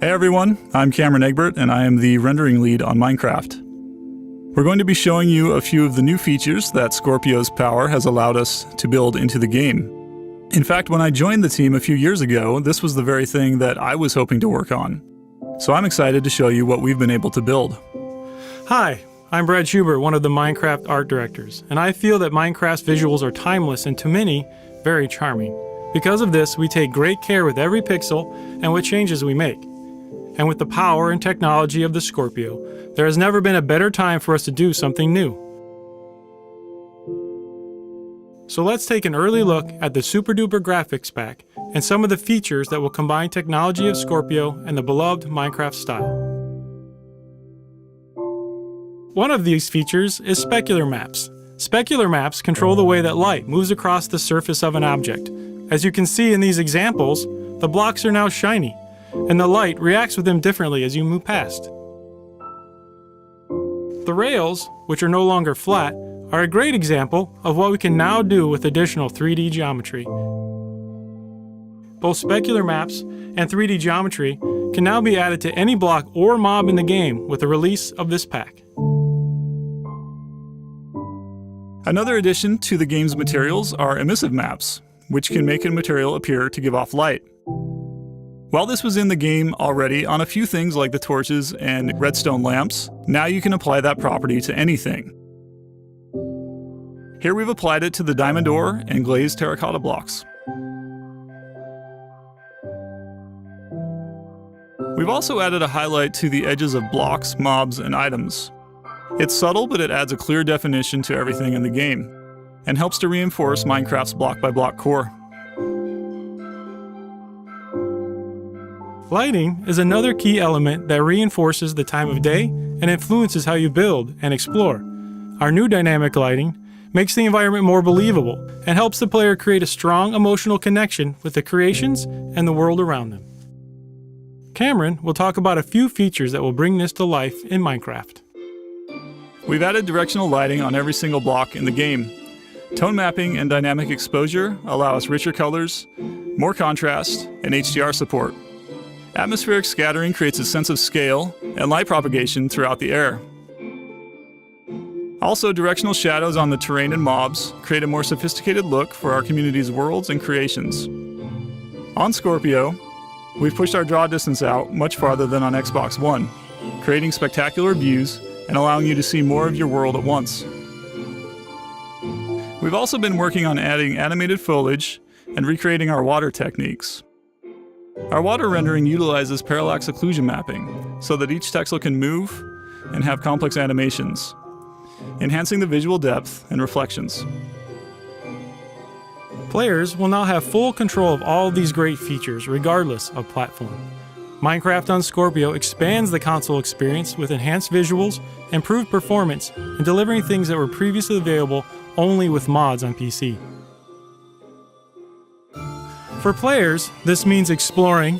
Hey everyone, I'm Cameron Egbert and I am the rendering lead on Minecraft. We're going to be showing you a few of the new features that Scorpio's power has allowed us to build into the game. In fact, when I joined the team a few years ago, this was the very thing that I was hoping to work on. So I'm excited to show you what we've been able to build. Hi, I'm Brad Schubert, one of the Minecraft art directors, and I feel that Minecraft's visuals are timeless and to many, very charming. Because of this, we take great care with every pixel and what changes we make. And with the power and technology of the Scorpio, there has never been a better time for us to do something new. So let's take an early look at the Super Duper graphics pack and some of the features that will combine technology of Scorpio and the beloved Minecraft style. One of these features is specular maps. Specular maps control the way that light moves across the surface of an object. As you can see in these examples, the blocks are now shiny, and the light reacts with them differently as you move past. The rails, which are no longer flat, are a great example of what we can now do with additional 3D geometry. Both specular maps and 3D geometry can now be added to any block or mob in the game with the release of this pack. Another addition to the game's materials are emissive maps, which can make a material appear to give off light. While this was in the game already on a few things like the torches and redstone lamps, now you can apply that property to anything. Here we've applied it to the diamond ore and glazed terracotta blocks. We've also added a highlight to the edges of blocks, mobs, and items. It's subtle, but it adds a clear definition to everything in the game, and helps to reinforce Minecraft's block-by-block core. Lighting is another key element that reinforces the time of day and influences how you build and explore. Our new dynamic lighting makes the environment more believable and helps the player create a strong emotional connection with the creations and the world around them. Cameron will talk about a few features that will bring this to life in Minecraft. We've added directional lighting on every single block in the game. Tone mapping and dynamic exposure allow us richer colors, more contrast, and HDR support. Atmospheric scattering creates a sense of scale and light propagation throughout the air. Also, directional shadows on the terrain and mobs create a more sophisticated look for our community's worlds and creations. On Scorpio, we've pushed our draw distance out much farther than on Xbox One, creating spectacular views and allowing you to see more of your world at once. We've also been working on adding animated foliage and recreating our water techniques. Our water rendering utilizes parallax occlusion mapping so that each texel can move and have complex animations, enhancing the visual depth and reflections. Players will now have full control of all of these great features regardless of platform. Minecraft on Scorpio expands the console experience with enhanced visuals, improved performance, and delivering things that were previously available only with mods on PC. For players, this means exploring,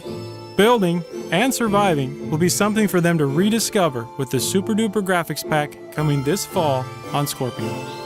building, and surviving will be something for them to rediscover with the Super Duper graphics pack coming this fall on Scorpio.